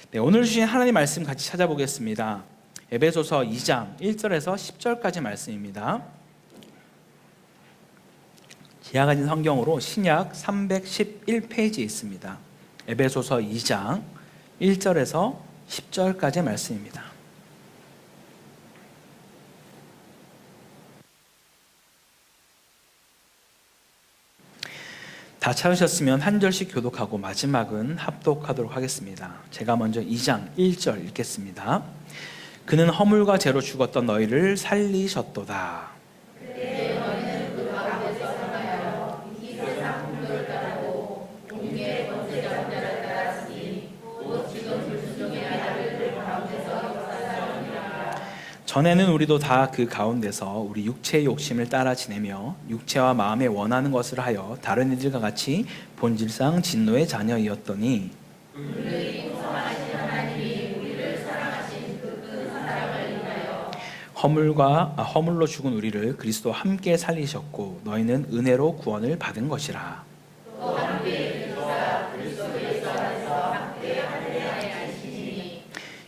네, 오늘 주신 하나님 말씀 같이 찾아보겠습니다. 에베소서 2장 1절에서 10절까지 말씀입니다. 제가 가진 성경으로 신약 311페이지에 있습니다. 에베소서 2장 1절에서 10절까지 말씀입니다. 다 찾으셨으면 한 절씩 교독하고 마지막은 합독하도록 하겠습니다. 제가 먼저 2장 1절 읽겠습니다. 그는 허물과 죄로 죽었던 너희를 살리셨도다. 전에는 우리도 다 그 가운데서 우리 육체의 욕심을 따라 지내며 육체와 마음에 원하는 것을 하여 다른 이들과 같이 본질상 진노의 자녀이었더니 허물로 죽은 우리를 그리스도와 함께 살리셨고 너희는 은혜로 구원을 받은 것이라.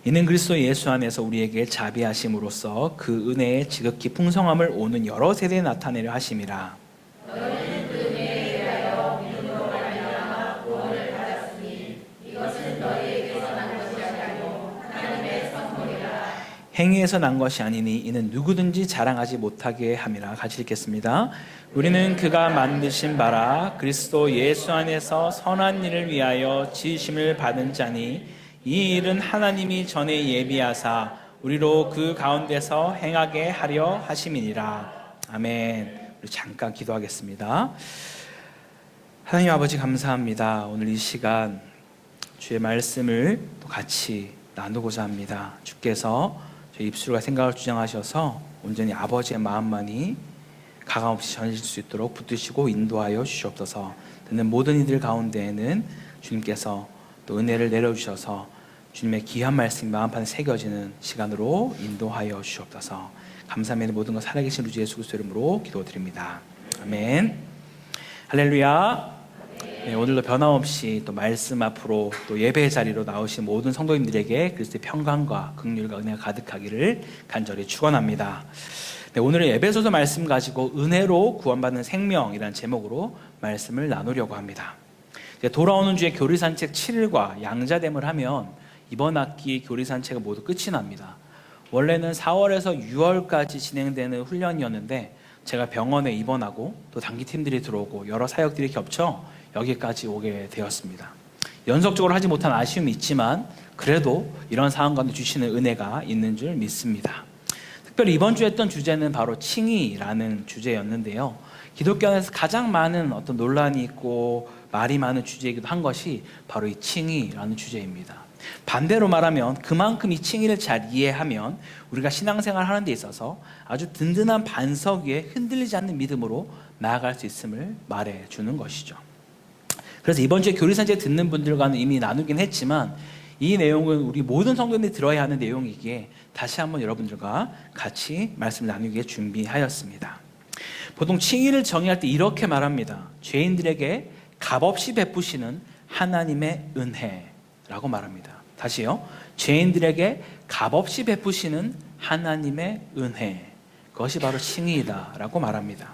이는 그리스도 예수 안에서 우리에게 자비하심으로써 그 은혜의 지극히 풍성함을 오는 여러 세대에 나타내려 하심이라. 행위에서 난 것이 아니니 이는 누구든지 자랑하지 못하게 함이라. 같이 읽겠습니다. 우리는 그가 만드신 바라 그리스도 예수 안에서 선한 일을 위하여 지으심을 받은 자니 이 일은 하나님이 전에 예비하사 우리로 그 가운데서 행하게 하려 하심이니라. 아멘. 우리 잠깐 기도하겠습니다. 하나님 아버지 감사합니다. 오늘 이 시간 주의 말씀을 또 같이 나누고자 합니다. 주께서 저희 입술과 생각을 주장하셔서 온전히 아버지의 마음만이 가감없이 전해질 수 있도록 붙드시고 인도하여 주시옵소서. 듣는 모든 이들 가운데에는 주님께서 또 은혜를 내려주셔서 주님의 귀한 말씀이 마음판에 새겨지는 시간으로 인도하여 주시옵소서. 감사합니다. 모든 것 살아계신 우리 주 예수 그리스도 이름으로 기도드립니다. 아멘. 할렐루야. 네, 오늘도 변함없이 또 말씀 앞으로 또 예배의 자리로 나오신 모든 성도님들에게 그리스도의 평강과 긍휼과 은혜가 가득하기를 간절히 축원합니다. 네, 오늘은 에베소서 말씀 가지고 은혜로 구원받는 생명이라는 제목으로 말씀을 나누려고 합니다. 돌아오는 주에 교리산책 7일과 양자됨을 하면 이번 학기 교리산책은 모두 끝이 납니다. 원래는 4월에서 6월까지 진행되는 훈련이었는데 제가 병원에 입원하고 또 단기팀들이 들어오고 여러 사역들이 겹쳐 여기까지 오게 되었습니다. 연속적으로 하지 못한 아쉬움이 있지만 그래도 이런 상황 가운데 주시는 은혜가 있는 줄 믿습니다. 특별히 이번 주에 했던 주제는 바로 칭의라는 주제였는데요. 기독교 안에서 가장 많은 어떤 논란이 있고 말이 많은 주제이기도 한 것이 바로 이 칭의라는 주제입니다. 반대로 말하면 그만큼 이 칭의를 잘 이해하면 우리가 신앙생활 하는 데 있어서 아주 든든한 반석 위에 흔들리지 않는 믿음으로 나아갈 수 있음을 말해주는 것이죠. 그래서 이번 주에 교리산책 듣는 분들과는 이미 나누긴 했지만 이 내용은 우리 모든 성도님들이 들어야 하는 내용이기에 다시 한번 여러분들과 같이 말씀을 나누기에 준비하였습니다. 보통 칭의를 정의할 때 이렇게 말합니다. 죄인들에게 값없이 베푸시는 하나님의 은혜라고 말합니다. 다시요. 죄인들에게 값없이 베푸시는 하나님의 은혜. 그것이 바로 칭의이다라고 말합니다.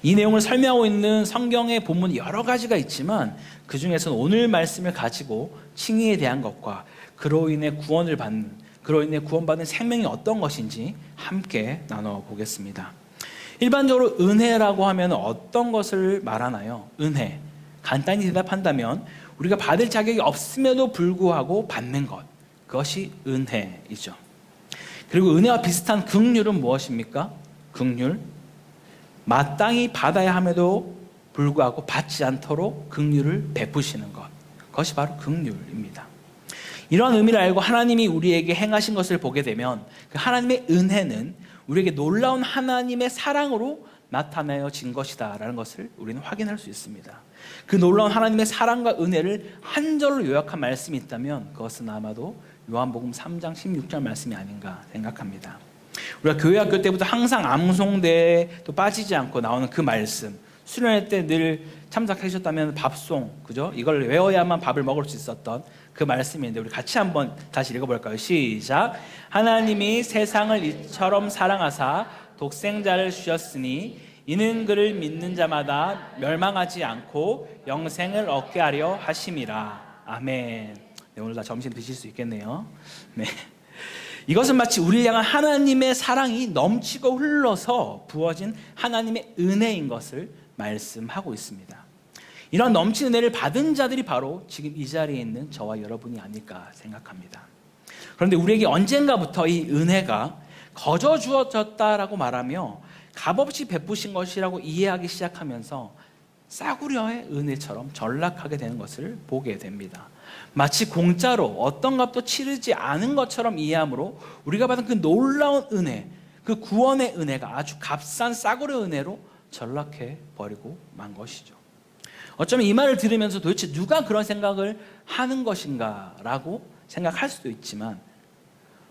이 내용을 설명하고 있는 성경의 본문이 여러 가지가 있지만 그 중에서는 오늘 말씀을 가지고 칭의에 대한 것과 그로 인해 구원받는 생명이 어떤 것인지 함께 나눠보겠습니다. 일반적으로 은혜라고 하면 어떤 것을 말하나요? 은혜. 간단히 대답한다면 우리가 받을 자격이 없음에도 불구하고 받는 것. 그것이 은혜이죠. 그리고 은혜와 비슷한 긍휼은 무엇입니까? 긍휼. 마땅히 받아야 함에도 불구하고 받지 않도록 긍휼을 베푸시는 것. 그것이 바로 긍휼입니다. 이러한 의미를 알고 하나님이 우리에게 행하신 것을 보게 되면 그 하나님의 은혜는 우리에게 놀라운 하나님의 사랑으로 나타내어진 것이다라는 것을 우리는 확인할 수 있습니다. 그 놀라운 하나님의 사랑과 은혜를 한 절로 요약한 말씀이 있다면 그것은 아마도 요한복음 3장 16절 말씀이 아닌가 생각합니다. 우리가 교회 학교 때부터 항상 암송대에 또 빠지지 않고 나오는 그 말씀, 수련회 때 늘 참석하셨다면 밥송, 그죠? 이걸 외워야만 밥을 먹을 수 있었던 그 말씀인데 우리 같이 한번 다시 읽어볼까요? 시작. 하나님이 세상을 이처럼 사랑하사 독생자를 주셨으니 이는 그를 믿는 자마다 멸망하지 않고 영생을 얻게 하려 하심이라. 아멘. 네, 오늘 다 점심 드실 수 있겠네요. 네. 이것은 마치 우리를 향한 하나님의 사랑이 넘치고 흘러서 부어진 하나님의 은혜인 것을 말씀하고 있습니다. 이런 넘치는 은혜를 받은 자들이 바로 지금 이 자리에 있는 저와 여러분이 아닐까 생각합니다. 그런데 우리에게 언젠가부터 이 은혜가 거저 주어졌다라고 말하며 값없이 베푸신 것이라고 이해하기 시작하면서 싸구려의 은혜처럼 전락하게 되는 것을 보게 됩니다. 마치 공짜로 어떤 값도 치르지 않은 것처럼 이해함으로 우리가 받은 그 놀라운 은혜, 그 구원의 은혜가 아주 값싼 싸구려 은혜로 전락해 버리고 만 것이죠. 어쩌면 이 말을 들으면서 도대체 누가 그런 생각을 하는 것인가 라고 생각할 수도 있지만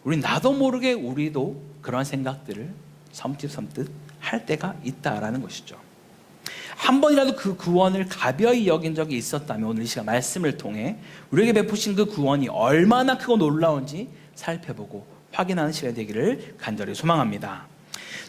우린 나도 모르게 우리도 그런 생각들을 섬찟섬뜩 할 때가 있다라는 것이죠. 한 번이라도 그 구원을 가벼이 여긴 적이 있었다면 오늘 이 시간 말씀을 통해 우리에게 베푸신 그 구원이 얼마나 크고 놀라운지 살펴보고 확인하는 시간이 되기를 간절히 소망합니다.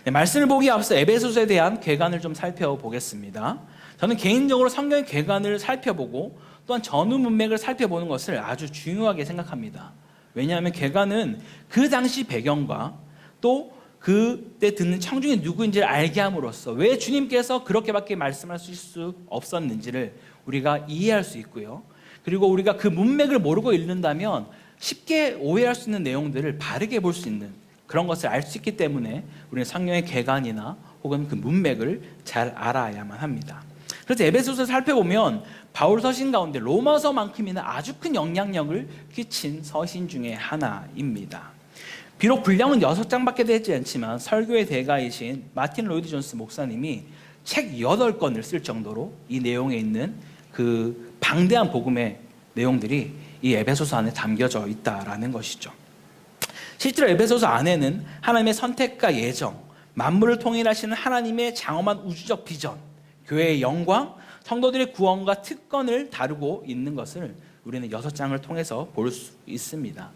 네, 말씀을 보기에 앞서 에베소서에 대한 궤관을 좀 살펴보겠습니다. 저는 개인적으로 성경의 궤관을 살펴보고 또한 전후 문맥을 살펴보는 것을 아주 중요하게 생각합니다. 왜냐하면 궤관은 그 당시 배경과 또 그때 듣는 청중이 누구인지를 알게 함으로써 왜 주님께서 그렇게밖에 말씀하실 수 없었는지를 우리가 이해할 수 있고요. 그리고 우리가 그 문맥을 모르고 읽는다면 쉽게 오해할 수 있는 내용들을 바르게 볼 수 있는 그런 것을 알 수 있기 때문에 우리는 성경의 궤관이나 혹은 그 문맥을 잘 알아야만 합니다. 그래서 에베소서를 살펴보면 바울 서신 가운데 로마서만큼이나 아주 큰 영향력을 끼친 서신 중에 하나입니다. 비록 분량은 6장밖에 되지 않지만 설교의 대가이신 마틴 로이드 존스 목사님이 책 8권을 쓸 정도로 이 내용에 있는 그 방대한 복음의 내용들이 이 에베소서 안에 담겨져 있다라는 것이죠. 실제로 에베소서 안에는 하나님의 선택과 예정, 만물을 통일하시는 하나님의 장엄한 우주적 비전, 교회의 영광, 성도들의 구원과 특권을 다루고 있는 것을 우리는 6장을 통해서 볼 수 있습니다.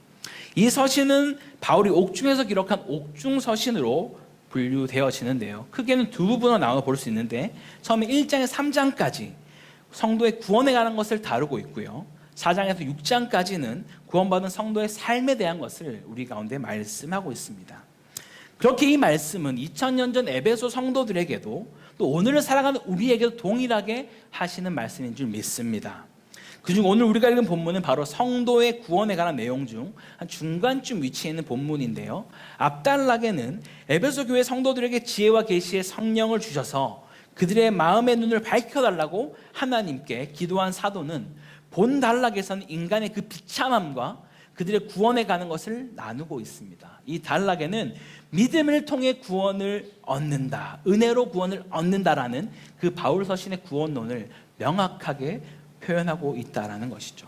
이 서신은 바울이 옥중에서 기록한 옥중서신으로 분류되어지는데요. 크게는 두 부분으로 나눠 볼 수 있는데 처음에 1장에서 3장까지 성도의 구원에 관한 것을 다루고 있고요. 4장에서 6장까지는 구원받은 성도의 삶에 대한 것을 우리 가운데 말씀하고 있습니다. 그렇게 이 말씀은 2000년 전 에베소 성도들에게도 또 오늘을 살아가는 우리에게도 동일하게 하시는 말씀인 줄 믿습니다. 그중 오늘 우리가 읽은 본문은 바로 성도의 구원에 관한 내용 중 한 중간쯤 위치해 있는 본문인데요. 앞단락에는 에베소 교회 성도들에게 지혜와 계시의 성령을 주셔서 그들의 마음의 눈을 밝혀달라고 하나님께 기도한 사도는 본 단락에서는 인간의 그 비참함과 그들의 구원에 가는 것을 나누고 있습니다. 이 단락에는 믿음을 통해 구원을 얻는다, 은혜로 구원을 얻는다라는 그 바울 서신의 구원론을 명확하게 표현하고 있다라는 것이죠.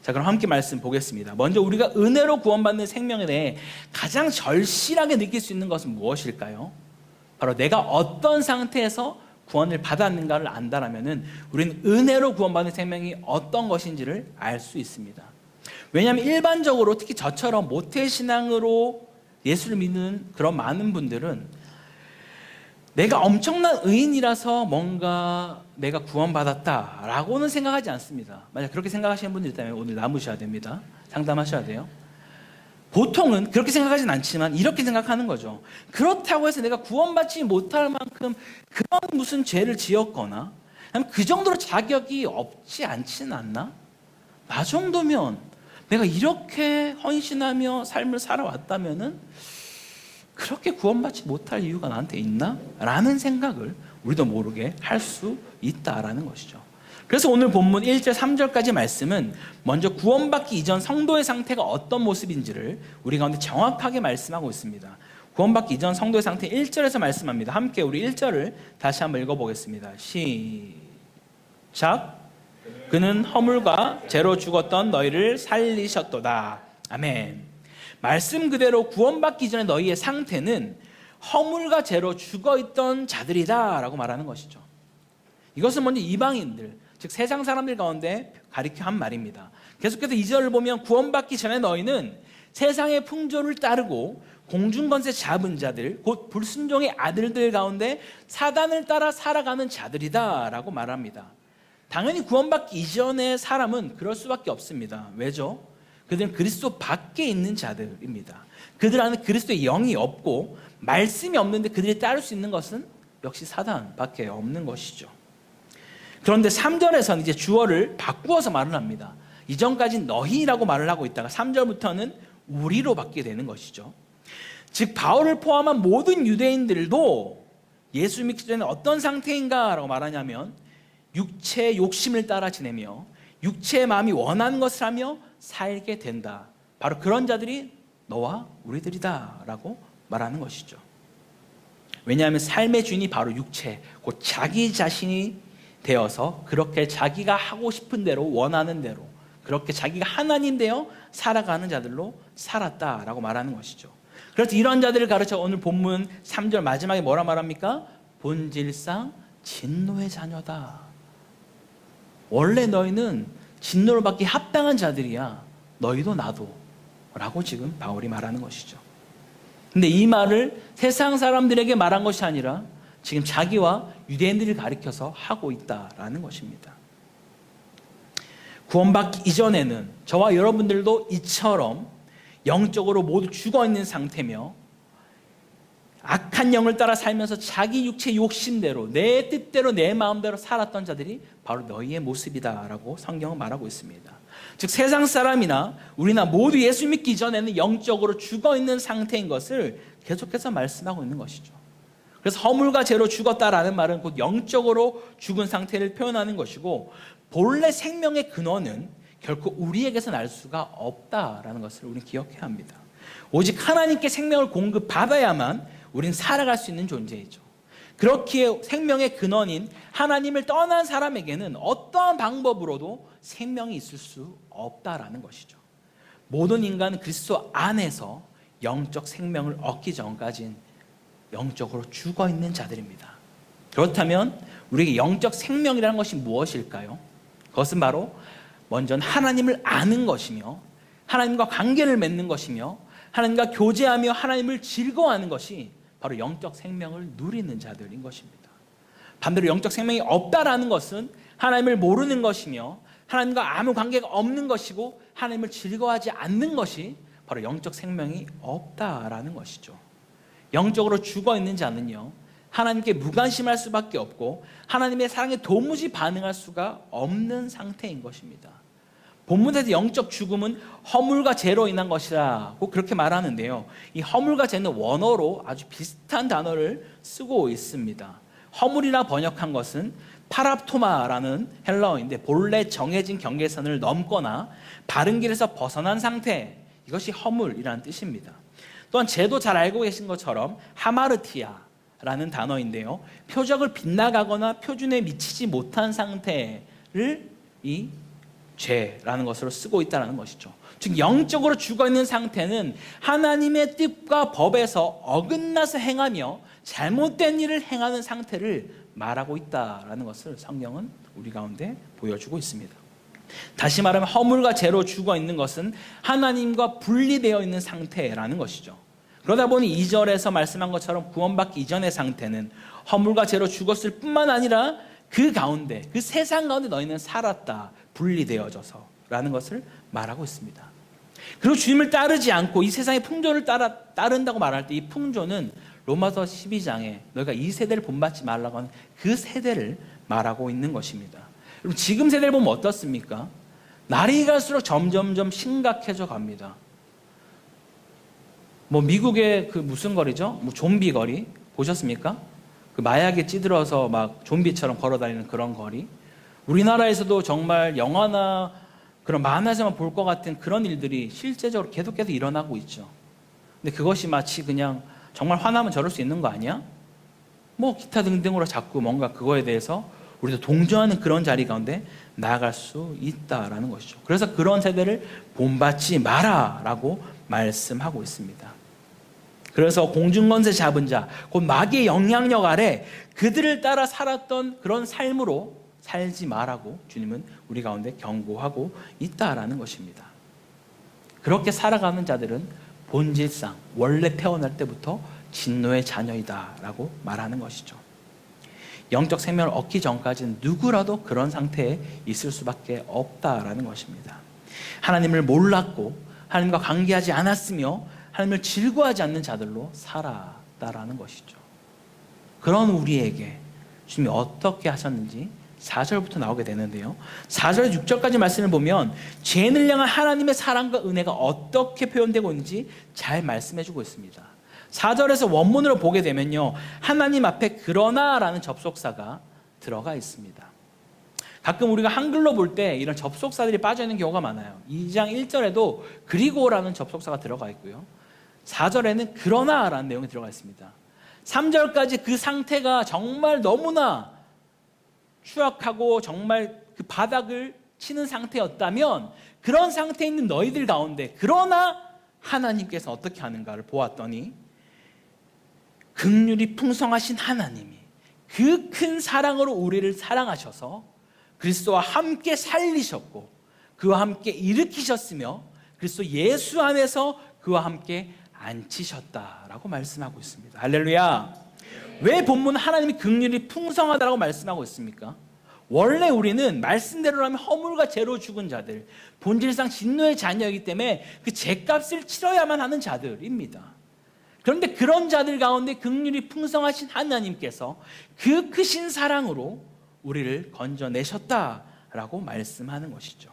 자, 그럼 함께 말씀 보겠습니다. 먼저 우리가 은혜로 구원받는 생명에 대해 가장 절실하게 느낄 수 있는 것은 무엇일까요? 바로 내가 어떤 상태에서 구원을 받았는가를 안다라면은 우리는 은혜로 구원받는 생명이 어떤 것인지를 알 수 있습니다. 왜냐하면 일반적으로 특히 저처럼 모태신앙으로 예수를 믿는 그런 많은 분들은 내가 엄청난 의인이라서 뭔가 내가 구원받았다라고는 생각하지 않습니다. 만약 그렇게 생각하시는 분들 있다면 오늘 남으셔야 됩니다. 상담하셔야 돼요. 보통은 그렇게 생각하진 않지만 이렇게 생각하는 거죠. 그렇다고 해서 내가 구원받지 못할 만큼 그런 무슨 죄를 지었거나 그 정도로 자격이 없지 않지는 않나? 나 정도면 내가 이렇게 헌신하며 삶을 살아왔다면은 그렇게 구원받지 못할 이유가 나한테 있나? 라는 생각을 우리도 모르게 할 수 있다라는 것이죠. 그래서 오늘 본문 1절 3절까지 말씀은 먼저 구원받기 이전 성도의 상태가 어떤 모습인지를 우리 가운데 정확하게 말씀하고 있습니다. 구원받기 이전 성도의 상태 1절에서 말씀합니다. 함께 우리 1절을 다시 한번 읽어보겠습니다. 시작. 그는 허물과 죄로 죽었던 너희를 살리셨도다. 아멘. 말씀 그대로 구원받기 전에 너희의 상태는 허물과 죄로 죽어있던 자들이다 라고 말하는 것이죠. 이것은 먼저 이방인들, 즉 세상 사람들 가운데 가리켜 한 말입니다. 계속해서 2절을 보면 구원받기 전에 너희는 세상의 풍조를 따르고 공중권세 잡은 자들, 곧 불순종의 아들들 가운데 사단을 따라 살아가는 자들이다 라고 말합니다. 당연히 구원받기 이전의 사람은 그럴 수밖에 없습니다. 왜죠? 그들은 그리스도 밖에 있는 자들입니다. 그들 안에 그리스도의 영이 없고 말씀이 없는데 그들이 따를 수 있는 것은 역시 사단밖에 없는 것이죠. 그런데 3절에서는 이제 주어를 바꾸어서 말을 합니다. 이전까지는 너희라고 말을 하고 있다가 3절부터는 우리로 바뀌게 되는 것이죠. 즉 바울을 포함한 모든 유대인들도 예수 믿기 전에 어떤 상태인가라고 말하냐면 육체의 욕심을 따라 지내며 육체의 마음이 원하는 것을 하며 살게 된다. 바로 그런 자들이 너와 우리들이다 라고 말하는 것이죠. 왜냐하면 삶의 주인이 바로 육체, 곧 자기 자신이 되어서 그렇게 자기가 하고 싶은 대로 원하는 대로 그렇게 자기가 하나님 되어 살아가는 자들로 살았다라고 말하는 것이죠. 그래서 이런 자들을 가르쳐 오늘 본문 3절 마지막에 뭐라 말합니까? 본질상 진노의 자녀다. 원래 너희는 진노를 받기 합당한 자들이야. 너희도 나도 라고 지금 바울이 말하는 것이죠. 근데 이 말을 세상 사람들에게 말한 것이 아니라 지금 자기와 유대인들을 가리켜서 하고 있다라는 것입니다. 구원받기 이전에는 저와 여러분들도 이처럼 영적으로 모두 죽어있는 상태며 악한 영을 따라 살면서 자기 육체의 욕심대로 내 뜻대로 내 마음대로 살았던 자들이 바로 너희의 모습이다라고 성경은 말하고 있습니다. 즉 세상 사람이나 우리나 모두 예수 믿기 전에는 영적으로 죽어있는 상태인 것을 계속해서 말씀하고 있는 것이죠. 그래서 허물과 죄로 죽었다라는 말은 곧 영적으로 죽은 상태를 표현하는 것이고 본래 생명의 근원은 결코 우리에게서 날 수가 없다라는 것을 우리는 기억해야 합니다. 오직 하나님께 생명을 공급받아야만 우리는 살아갈 수 있는 존재이죠. 그렇기에 생명의 근원인 하나님을 떠난 사람에게는 어떠한 방법으로도 생명이 있을 수 없다라는 것이죠. 모든 인간은 그리스도 안에서 영적 생명을 얻기 전까지는 영적으로 죽어있는 자들입니다. 그렇다면 우리에게 영적 생명이라는 것이 무엇일까요? 그것은 바로 먼저는 하나님을 아는 것이며 하나님과 관계를 맺는 것이며 하나님과 교제하며 하나님을 즐거워하는 것이 바로 영적 생명을 누리는 자들인 것입니다. 반대로 영적 생명이 없다라는 것은 하나님을 모르는 것이며 하나님과 아무 관계가 없는 것이고 하나님을 즐거워하지 않는 것이 바로 영적 생명이 없다라는 것이죠. 영적으로 죽어있는 자는요 하나님께 무관심할 수밖에 없고 하나님의 사랑에 도무지 반응할 수가 없는 상태인 것입니다. 본문에서 영적 죽음은 허물과 죄로 인한 것이라고 그렇게 말하는데요, 이 허물과 죄는 원어로 아주 비슷한 단어를 쓰고 있습니다. 허물이라 번역한 것은 파랍토마라는 헬라어인데 본래 정해진 경계선을 넘거나 바른 길에서 벗어난 상태, 이것이 허물이라는 뜻입니다. 또한 죄도 잘 알고 계신 것처럼 하마르티아라는 단어인데요, 표적을 빗나가거나 표준에 미치지 못한 상태를 이 죄라는 것으로 쓰고 있다는 것이죠. 즉 영적으로 죽어있는 상태는 하나님의 뜻과 법에서 어긋나서 행하며 잘못된 일을 행하는 상태를 말하고 있다는 것을 성경은 우리 가운데 보여주고 있습니다. 다시 말하면 허물과 죄로 죽어있는 것은 하나님과 분리되어 있는 상태라는 것이죠. 그러다 보니 2절에서 말씀한 것처럼 구원받기 이전의 상태는 허물과 죄로 죽었을 뿐만 아니라 그 가운데, 그 세상 가운데 너희는 살았다, 분리되어져서 라는 것을 말하고 있습니다. 그리고 주님을 따르지 않고 이 세상의 풍조를 따른다고 말할 때 이 풍조는 로마서 12장에 너희가 이 세대를 본받지 말라고 하는 그 세대를 말하고 있는 것입니다. 여러분 지금 세대를 보면 어떻습니까? 날이 갈수록 점점점 심각해져 갑니다. 뭐 미국의 그 무슨 거리죠? 뭐 좀비 거리 보셨습니까? 그 마약에 찌들어서 막 좀비처럼 걸어다니는 그런 거리. 우리나라에서도 정말 영화나 그런 만화에서만 볼 것 같은 그런 일들이 실제적으로 계속해서 일어나고 있죠. 근데 그것이 마치 그냥 정말 화나면 저럴 수 있는 거 아니야? 뭐 기타 등등으로 자꾸 뭔가 그거에 대해서 우리도 동조하는 그런 자리 가운데 나아갈 수 있다라는 것이죠. 그래서 그런 세대를 본받지 마라라고 말씀하고 있습니다. 그래서 공중권세 잡은 자, 곧 마귀의 영향력 아래 그들을 따라 살았던 그런 삶으로 살지 말라고 주님은 우리 가운데 경고하고 있다라는 것입니다. 그렇게 살아가는 자들은 본질상 원래 태어날 때부터 진노의 자녀이다라고 말하는 것이죠. 영적 생명을 얻기 전까지는 누구라도 그런 상태에 있을 수밖에 없다라는 것입니다. 하나님을 몰랐고 하나님과 관계하지 않았으며 하나님을 즐거워하지 않는 자들로 살았다라는 것이죠. 그런 우리에게 주님이 어떻게 하셨는지 4절부터 나오게 되는데요, 4절에서 6절까지 말씀을 보면 죄인을 향한 하나님의 사랑과 은혜가 어떻게 표현되고 있는지 잘 말씀해주고 있습니다. 4절에서 원문으로 보게 되면요, 하나님 앞에 그러나라는 접속사가 들어가 있습니다. 가끔 우리가 한글로 볼 때 이런 접속사들이 빠져있는 경우가 많아요. 2장 1절에도 그리고라는 접속사가 들어가 있고요, 4절에는 그러나라는 내용이 들어가 있습니다. 3절까지 그 상태가 정말 너무나 추악하고 정말 그 바닥을 치는 상태였다면 그런 상태에 있는 너희들 가운데 그러나 하나님께서 어떻게 하는가를 보았더니 긍휼이 풍성하신 하나님이 그 큰 사랑으로 우리를 사랑하셔서 그리스도와 함께 살리셨고 그와 함께 일으키셨으며 그리스도 예수 안에서 그와 함께 앉히셨다라고 말씀하고 있습니다. 할렐루야. 왜 본문은 하나님이 긍휼이 풍성하다라고 말씀하고 있습니까? 원래 우리는 말씀대로라면 허물과 죄로 죽은 자들, 본질상 진노의 자녀이기 때문에 그 죄값을 치러야만 하는 자들입니다. 그런데 그런 자들 가운데 긍휼이 풍성하신 하나님께서 그 크신 사랑으로 우리를 건져내셨다라고 말씀하는 것이죠.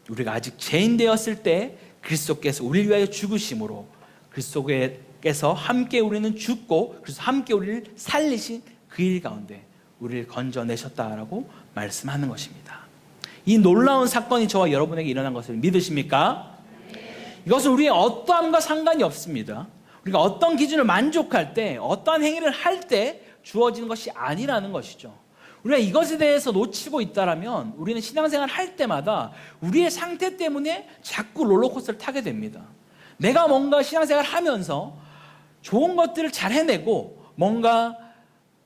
우리가 아직 죄인 되었을 때 그리스도께서 우리를 위하여 죽으심으로 그리스도께서 함께 우리는 죽고 그래서 함께 우리를 살리신 그 일 가운데 우리를 건져내셨다라고 말씀하는 것입니다. 이 놀라운 사건이 저와 여러분에게 일어난 것을 믿으십니까? 이것은 우리의 어떠함과 상관이 없습니다. 우리가 어떤 기준을 만족할 때 어떠한 행위를 할 때 주어지는 것이 아니라는 것이죠. 우리가 이것에 대해서 놓치고 있다면 우리는 신앙생활을 할 때마다 우리의 상태 때문에 자꾸 롤러코스터를 타게 됩니다. 내가 뭔가 신앙생활을 하면서 좋은 것들을 잘 해내고 뭔가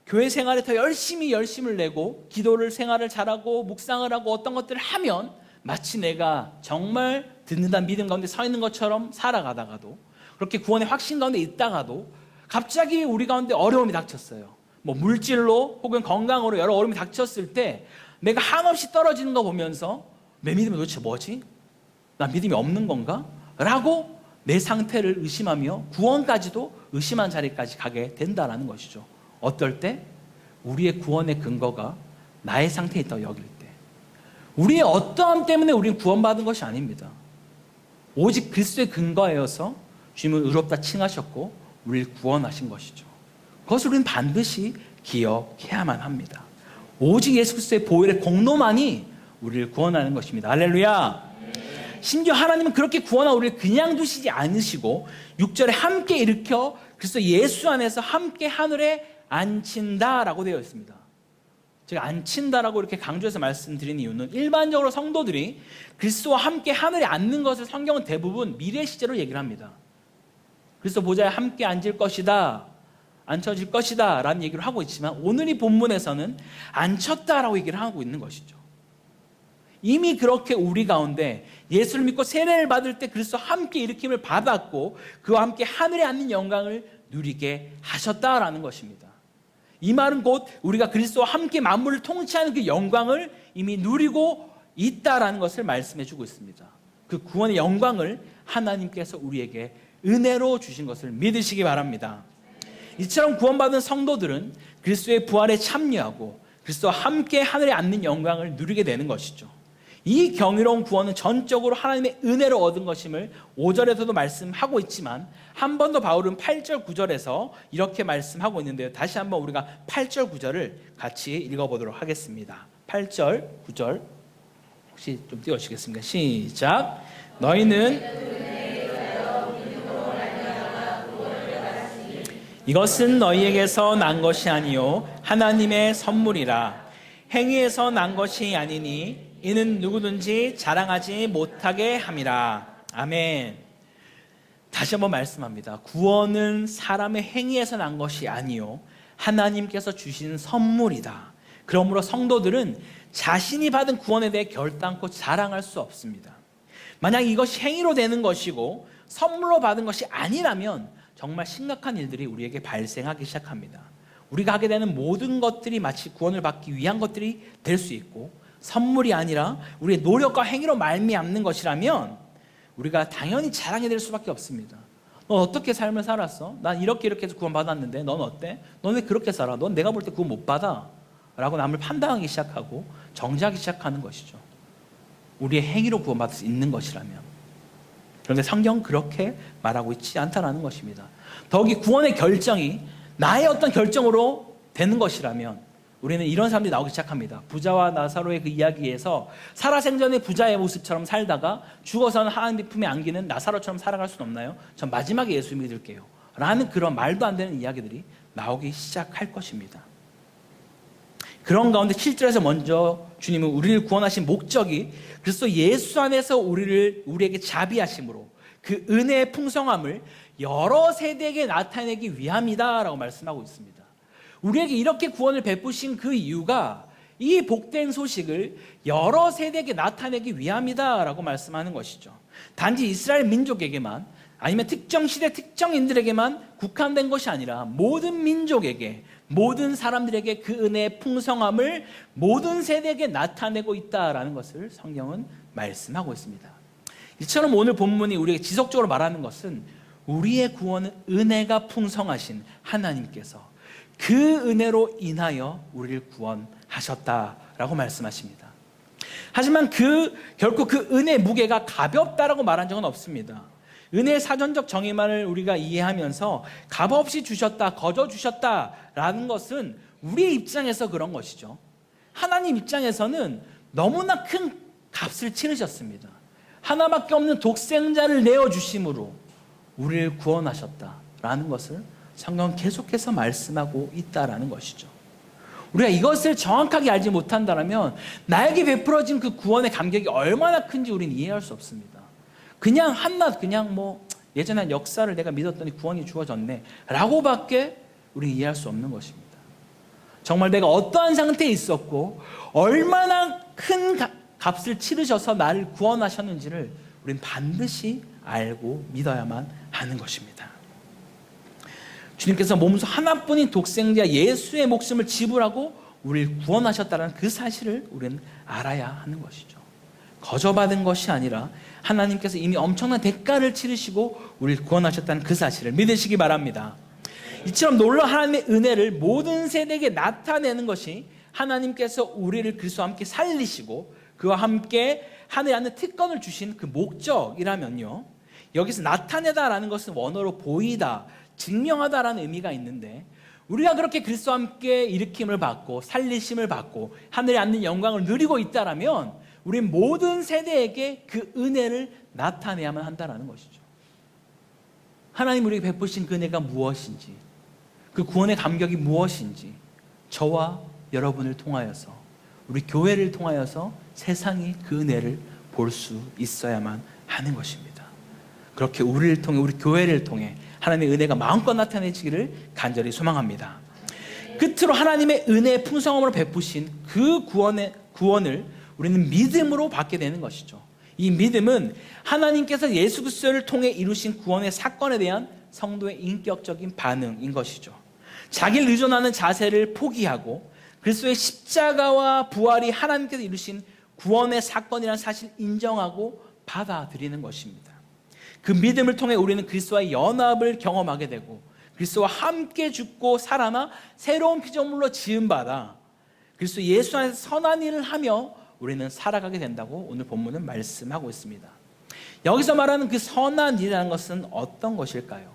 교회 생활에 더 열심을 내고 기도를 생활을 잘하고 묵상을 하고 어떤 것들을 하면 마치 내가 정말 듣는다는 믿음 가운데 서 있는 것처럼 살아가다가도 그렇게 구원의 확신 가운데 있다가도 갑자기 우리 가운데 어려움이 닥쳤어요. 뭐 물질로 혹은 건강으로 여러 어려움이 닥쳤을 때 내가 한없이 떨어지는 거 보면서 내 믿음이 도대체 뭐지? 나 믿음이 없는 건가? 라고 내 상태를 의심하며 구원까지도 의심한 자리까지 가게 된다는 것이죠. 어떨 때? 우리의 구원의 근거가 나의 상태에 있다고 여길 때. 우리의 어떠함 때문에 우리는 구원받은 것이 아닙니다. 오직 그리스도의 근거에서 주님은 의롭다 칭하셨고 우리를 구원하신 것이죠. 그것을 우리는 반드시 기억해야만 합니다. 오직 예수 그리스도의 보혈의 공로만이 우리를 구원하는 것입니다. 할렐루야. 심지어 하나님은 그렇게 구원한 우리를 그냥 두시지 않으시고 6절에 함께 일으켜 그리스도 예수 안에서 함께 하늘에 앉힌다라고 되어 있습니다. 제가 앉힌다라고 이렇게 강조해서 말씀드린 이유는 일반적으로 성도들이 그리스도와 함께 하늘에 앉는 것을 성경은 대부분 미래 시제로 얘기를 합니다. 그리스도 보좌에 함께 앉을 것이다, 앉혀질 것이다 라는 얘기를 하고 있지만 오늘 이 본문에서는 앉혔다라고 얘기를 하고 있는 것이죠. 이미 그렇게 우리 가운데 예수를 믿고 세례를 받을 때 그리스도 함께 일으킴을 받았고 그와 함께 하늘에 앉는 영광을 누리게 하셨다라는 것입니다. 이 말은 곧 우리가 그리스도와 함께 만물을 통치하는 그 영광을 이미 누리고 있다라는 것을 말씀해 주고 있습니다. 그 구원의 영광을 하나님께서 우리에게 은혜로 주신 것을 믿으시기 바랍니다. 이처럼 구원받은 성도들은 그리스도의 부활에 참여하고 그리스도와 함께 하늘에 앉는 영광을 누리게 되는 것이죠. 이 경이로운 구원은 전적으로 하나님의 은혜로 얻은 것임을 5절에서도 말씀하고 있지만 한 번 더 바울은 8절 9절에서 이렇게 말씀하고 있는데요. 다시 한번 우리가 8절 9절을 같이 읽어보도록 하겠습니다. 8절 9절 혹시 좀 띄워주시겠습니까? 시작. 너희는 이것은 너희에게서 난 것이 아니요 하나님의 선물이라. 행위에서 난 것이 아니니 이는 누구든지 자랑하지 못하게 함이라. 아멘. 다시 한번 말씀합니다. 구원은 사람의 행위에서 난 것이 아니요 하나님께서 주신 선물이다. 그러므로 성도들은 자신이 받은 구원에 대해 결단코 자랑할 수 없습니다. 만약 이것이 행위로 되는 것이고 선물로 받은 것이 아니라면 정말 심각한 일들이 우리에게 발생하기 시작합니다. 우리가 하게 되는 모든 것들이 마치 구원을 받기 위한 것들이 될 수 있고, 선물이 아니라 우리의 노력과 행위로 말미암는 것이라면 우리가 당연히 자랑이 될 수밖에 없습니다. 넌 어떻게 삶을 살았어? 난 이렇게 해서 구원 받았는데 넌 어때? 넌 왜 그렇게 살아? 넌 내가 볼 때 구원 못 받아? 라고 남을 판단하기 시작하고 정죄하기 시작하는 것이죠. 우리의 행위로 구원받을 수 있는 것이라면. 그런데 성경은 그렇게 말하고 있지 않다는 것입니다. 더욱이 구원의 결정이 나의 어떤 결정으로 되는 것이라면 우리는 이런 사람들이 나오기 시작합니다. 부자와 나사로의 그 이야기에서 살아생전의 부자의 모습처럼 살다가 죽어서는 하나님 품에 안기는 나사로처럼 살아갈 수는 없나요? 전 마지막에 예수 믿을게요 라는 그런 말도 안 되는 이야기들이 나오기 시작할 것입니다. 그런 가운데 7절에서 먼저 주님은 우리를 구원하신 목적이 그리스도 예수 안에서 우리에게 자비하심으로 그 은혜의 풍성함을 여러 세대에게 나타내기 위함이다 라고 말씀하고 있습니다. 우리에게 이렇게 구원을 베푸신 그 이유가 이 복된 소식을 여러 세대에게 나타내기 위함이다 라고 말씀하는 것이죠. 단지 이스라엘 민족에게만 아니면 특정 시대 특정인들에게만 국한된 것이 아니라 모든 민족에게, 모든 사람들에게 그 은혜의 풍성함을 모든 세대에게 나타내고 있다라는 것을 성경은 말씀하고 있습니다. 이처럼 오늘 본문이 우리에게 지속적으로 말하는 것은 우리의 구원은 은혜가 풍성하신 하나님께서 그 은혜로 인하여 우리를 구원하셨다라고 말씀하십니다. 하지만 결코 그 은혜의 무게가 가볍다라고 말한 적은 없습니다. 은혜의 사전적 정의만을 우리가 이해하면서 값없이 주셨다, 거저 주셨다라는 것은 우리의 입장에서 그런 것이죠. 하나님 입장에서는 너무나 큰 값을 치르셨습니다. 하나밖에 없는 독생자를 내어주심으로 우리를 구원하셨다라는 것을 성경은 계속해서 말씀하고 있다라는 것이죠. 우리가 이것을 정확하게 알지 못한다면 나에게 베풀어진 그 구원의 감격이 얼마나 큰지 우리는 이해할 수 없습니다. 그냥 한낱 예전에 역사를 내가 믿었더니 구원이 주어졌네 라고밖에 우리는 이해할 수 없는 것입니다. 정말 내가 어떠한 상태에 있었고 얼마나 큰 값을 치르셔서 나를 구원하셨는지를 우리는 반드시 알고 믿어야만 하는 것입니다. 주님께서 몸소 하나뿐인 독생자 예수의 목숨을 지불하고 우리를 구원하셨다는 그 사실을 우리는 알아야 하는 것이죠. 거저받은 것이 아니라 하나님께서 이미 엄청난 대가를 치르시고 우리를 구원하셨다는 그 사실을 믿으시기 바랍니다. 이처럼 놀라운 하나님의 은혜를 모든 세대에게 나타내는 것이 하나님께서 우리를 그리스도와 함께 살리시고 그와 함께 하늘에 앉는 특권을 주신 그 목적이라면요, 여기서 나타내다라는 것은 원어로 보이다, 증명하다라는 의미가 있는데, 우리가 그렇게 그리스도와 함께 일으킴을 받고 살리심을 받고 하늘에 앉는 영광을 누리고 있다라면 우리는 모든 세대에게 그 은혜를 나타내야만 한다라는 것이죠. 하나님 우리에게 베푸신 그 은혜가 무엇인지, 그 구원의 감격이 무엇인지 저와 여러분을 통하여서, 우리 교회를 통하여서 세상이 그 은혜를 볼 수 있어야만 하는 것입니다. 그렇게 우리를 통해, 우리 교회를 통해 하나님의 은혜가 마음껏 나타내지기를 간절히 소망합니다. 끝으로 하나님의 은혜의 풍성함으로 베푸신 그 구원을 우리는 믿음으로 받게 되는 것이죠. 이 믿음은 하나님께서 예수 그리스도를 통해 이루신 구원의 사건에 대한 성도의 인격적인 반응인 것이죠. 자기를 의존하는 자세를 포기하고 그리스도의 십자가와 부활이 하나님께서 이루신 구원의 사건이라는 사실을 인정하고 받아들이는 것입니다. 그 믿음을 통해 우리는 그리스도와의 연합을 경험하게 되고 그리스도와 함께 죽고 살아나 새로운 피조물로 지음받아 그리스도 예수 안에서 선한 일을 하며 우리는 살아가게 된다고 오늘 본문은 말씀하고 있습니다. 여기서 말하는 그 선한 일이라는 것은 어떤 것일까요?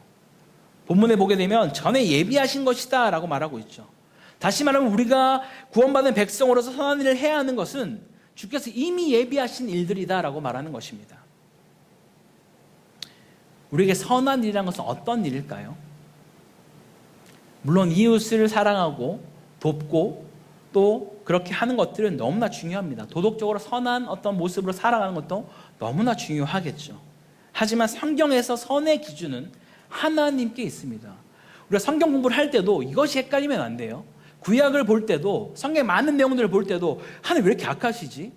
본문에 보게 되면 전에 예비하신 것이다 라고 말하고 있죠. 다시 말하면 우리가 구원받은 백성으로서 선한 일을 해야 하는 것은 주께서 이미 예비하신 일들이다 라고 말하는 것입니다. 우리에게 선한 일이라는 것은 어떤 일일까요? 물론 이웃을 사랑하고 돕고 또 그렇게 하는 것들은 너무나 중요합니다. 도덕적으로 선한 어떤 모습으로 살아가는 것도 너무나 중요하겠죠. 하지만 성경에서 선의 기준은 하나님께 있습니다. 우리가 성경 공부를 할 때도 이것이 헷갈리면 안 돼요. 구약을 볼 때도, 성경의 많은 내용들을 볼 때도 하나님 왜 이렇게 악하시지?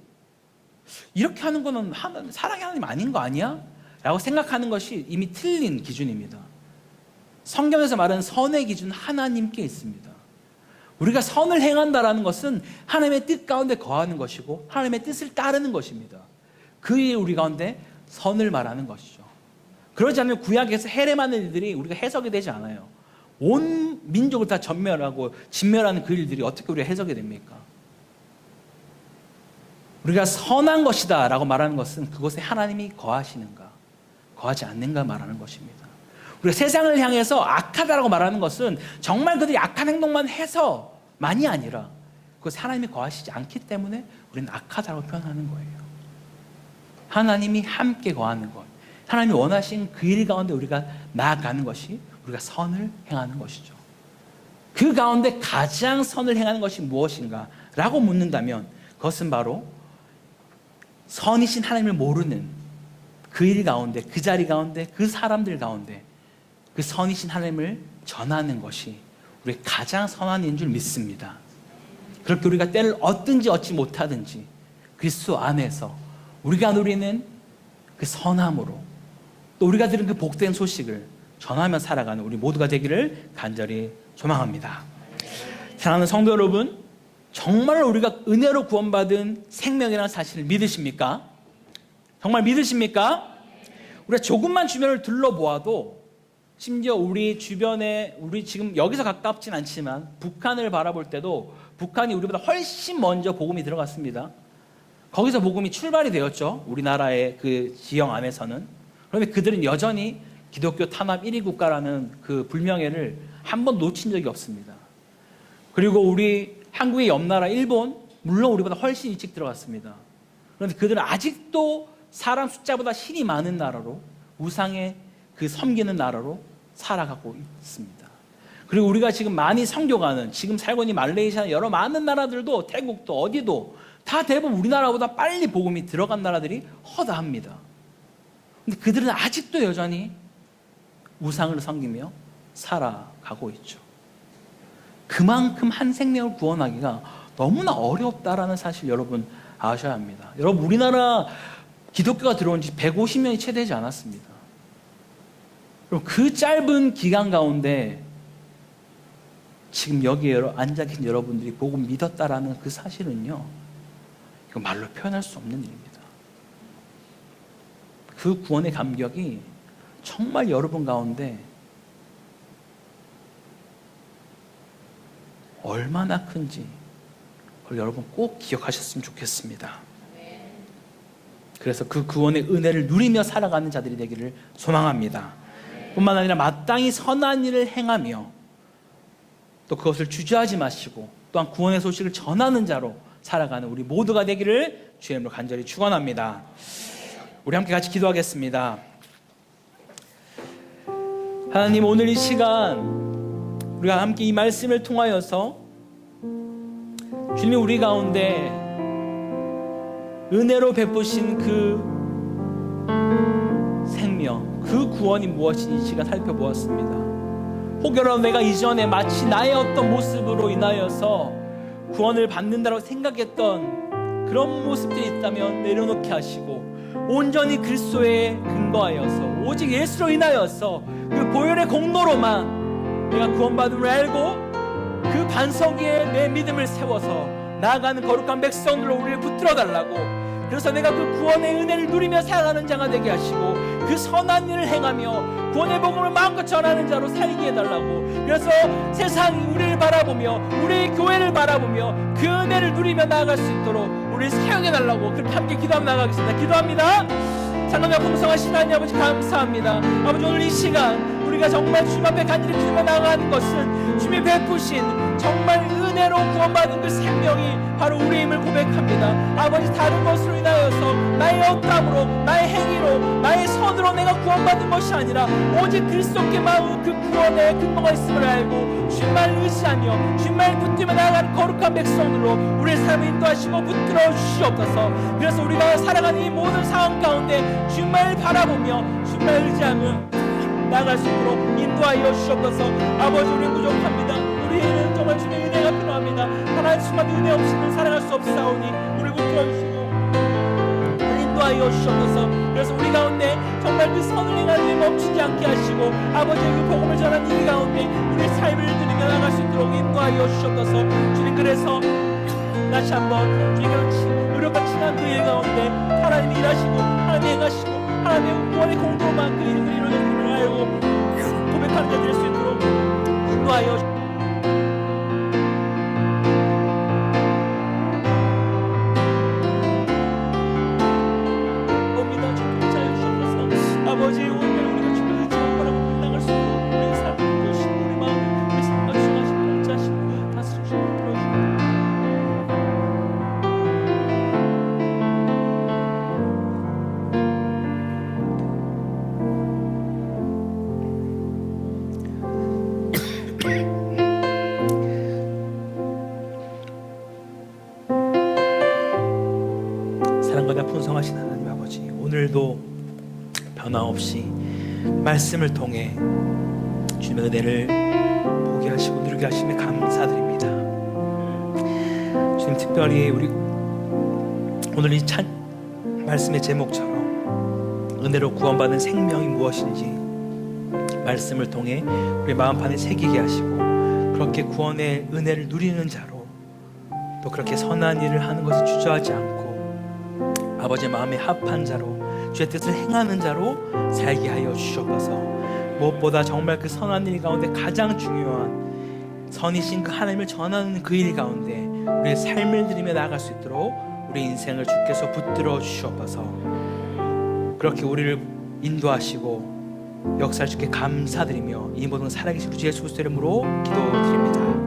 이렇게 하는 거는 사랑의 하나님 아닌 거 아니야? 라고 생각하는 것이 이미 틀린 기준입니다. 성경에서 말하는 선의 기준은 하나님께 있습니다. 우리가 선을 행한다라는 것은 하나님의 뜻 가운데 거하는 것이고 하나님의 뜻을 따르는 것입니다. 그의 우리 가운데 선을 말하는 것이죠. 그러지 않으면 구약에서 해례하는 일들이 우리가 해석이 되지 않아요. 온 민족을 다 전멸하고 진멸하는 그 일들이 어떻게 우리가 해석이 됩니까? 우리가 선한 것이다 라고 말하는 것은 그곳에 하나님이 거하시는가 거하지 않는가 말하는 것입니다. 우리가 세상을 향해서 악하다라고 말하는 것은 정말 그들이 악한 행동만 해서만이 아니라 그것에 하나님이 거하시지 않기 때문에 우리는 악하다고 표현하는 거예요. 하나님이 함께 거하는 것, 하나님이 원하신 그 일 가운데 우리가 나아가는 것이 우리가 선을 행하는 것이죠. 그 가운데 가장 선을 행하는 것이 무엇인가 라고 묻는다면 그것은 바로 선이신 하나님을 모르는 그 일 가운데, 그 자리 가운데, 그 사람들 가운데 그 선이신 하나님을 전하는 것이 우리의 가장 선한 일인 줄 믿습니다. 그렇게 우리가 때를 얻든지 얻지 못하든지 그리스도 안에서 우리가 누리는 그 선함으로 또 우리가 들은 그 복된 소식을 전하며 살아가는 우리 모두가 되기를 간절히 소망합니다. 사랑하는 성도 여러분, 정말 우리가 은혜로 구원받은 생명이라는 사실을 믿으십니까? 정말 믿으십니까? 우리가 조금만 주변을 둘러보아도 심지어 우리 주변에 우리 지금 여기서 가깝진 않지만 북한을 바라볼 때도 북한이 우리보다 훨씬 먼저 복음이 들어갔습니다. 거기서 복음이 출발이 되었죠. 우리나라의 그 지형 안에서는. 그런데 그들은 여전히 기독교 탄압 1위 국가라는 그 불명예를 한 번 놓친 적이 없습니다. 그리고 우리 한국의 옆나라 일본, 물론 우리보다 훨씬 일찍 들어갔습니다. 그런데 그들은 아직도 사람 숫자보다 신이 많은 나라로, 우상의 그 섬기는 나라로 살아가고 있습니다. 그리고 우리가 지금 많이 선교가는, 지금 살고 있는 말레이시아 여러 많은 나라들도, 태국도 어디도 다 대부분 우리나라보다 빨리 복음이 들어간 나라들이 허다합니다. 근데 그들은 아직도 여전히 우상을 섬기며 살아가고 있죠. 그만큼 한 생명을 구원하기가 너무나 어렵다라는 사실 여러분 아셔야 합니다. 여러분, 우리나라 기독교가 들어온 지 150년이 채 되지 않았습니다. 그럼 그 짧은 기간 가운데 지금 여기에 앉아 계신 여러분들이 복음 믿었다라는 그 사실은요, 이거 말로 표현할 수 없는 일입니다. 그 구원의 감격이 정말 여러분 가운데 얼마나 큰지 그걸 여러분 꼭 기억하셨으면 좋겠습니다. 그래서 그 구원의 은혜를 누리며 살아가는 자들이 되기를 소망합니다. 뿐만 아니라 마땅히 선한 일을 행하며 또 그것을 주저하지 마시고 또한 구원의 소식을 전하는 자로 살아가는 우리 모두가 되기를 주의 이름으로 간절히 축원합니다. 우리 함께 같이 기도하겠습니다. 하나님, 오늘 이 시간 우리가 함께 이 말씀을 통하여서 주님이 우리 가운데 은혜로 베푸신 그 생명, 그 구원이 무엇인지 이 시간 살펴보았습니다. 혹여라도 내가 이전에 마치 나의 어떤 모습으로 인하여서 구원을 받는다고 생각했던 그런 모습들이 있다면 내려놓게 하시고 온전히 그리스도에 근거하여서 오직 예수로 인하여서 그 보혈의 공로로만 내가 구원받음을 알고 그 반석 위에 내 믿음을 세워서 나아가는 거룩한 백성들로 우리를 붙들어 달라고, 그래서 내가 그 구원의 은혜를 누리며 살아가는 자가 되게 하시고 그 선한 일을 행하며 구원의 복음을 마음껏 전하는 자로 살게 해달라고, 그래서 세상이 우리를 바라보며 우리 교회를 바라보며 그 은혜를 누리며 나아갈 수 있도록 우리를 사용해달라고 그렇게 함께 기도하며 나가겠습니다. 기도합니다. 찬송과 풍성하신 하나님 아버지, 감사합니다. 아버지, 오늘 이 시간 우리가 정말 주님 앞에 간절히 기도하며 나아가는 것은 주님이 베푸신 정말 은혜로 구원받은 그 생명이 바로 우리임을 고백합니다. 아버지, 다른 것으로 인하여서 나의 나의 어감으로, 나의 행위로, 나의 선으로 내가 구원받는 것이 아니라 오직 그리스도께 마음 그 구원의 근거가 있음을 알고 주님만 의지하며 주님만 붙들며 나아가는 거룩한 백성으로 우리의 삶을 인도하시고 붙들어 주시옵소서. 그래서 우리가 살아가는 이 모든 상황 가운데 주님만을 바라보며 주님만을 의지하며 나아갈 수 있도록 인도하여 주시옵소서. 아버지, 우리는 부족합니다. 우리에는 정말 주님의 은혜가 필요합니다. 하나님 수많은 은혜 없이는 살아갈 수 없사오니 우리를 붙들어 주시고 인도하여 주시옵소서. 그래서 우리 가운데 정말 그 선을 행하는 일 멈추지 않게 하시고 아버지의 그 복음을 전하는 이 가운데 우리의 삶을 드리며 나아갈 수 있도록 인도하여 주시옵소서. 주님, 그래서 다시 한번 주님께서 의롭고 친한 그 일 가운데 하나님이 일하시고 하나님이 행하시고 하나님의 구원의 공동만 그 일을 이루어내는 알고 고백하는 자 될 수 있도록 인도하여 주시옵소서. 아버지, 오늘 우리가 주님의 정보라고 나갈 수 있도록 우리의 삶을 이루시고 우리 마음을 우리 생각을 수하시고 자신을 다스리시고 들어주시고 사랑과 풍성하신 하나님 아버지, 오늘도 변함없이 말씀을 통해 주님의 은혜를 보게 하시고 누리게 하심에 감사드립니다. 주님, 특별히 우리 오늘 이 말씀의 제목처럼 은혜로 구원받은 생명이 무엇인지 말씀을 통해 우리 마음판에 새기게 하시고 그렇게 구원의 은혜를 누리는 자로 또 그렇게 선한 일을 하는 것에 주저하지 않고 아버지의 마음에 합한 자로 주의 뜻을 행하는 자로 살게 하여 주시옵소서. 무엇보다 정말 그 선한 일 가운데 가장 중요한 선이신 그 하나님을 전하는 그 일 가운데 우리의 삶을 드리며 나아갈 수 있도록 우리 인생을 주께서 붙들어 주시옵소서. 그렇게 우리를 인도하시고 역사를 주께 감사드리며 이 모든 살아계신 주 예수 그리스도의 이름으로 기도드립니다.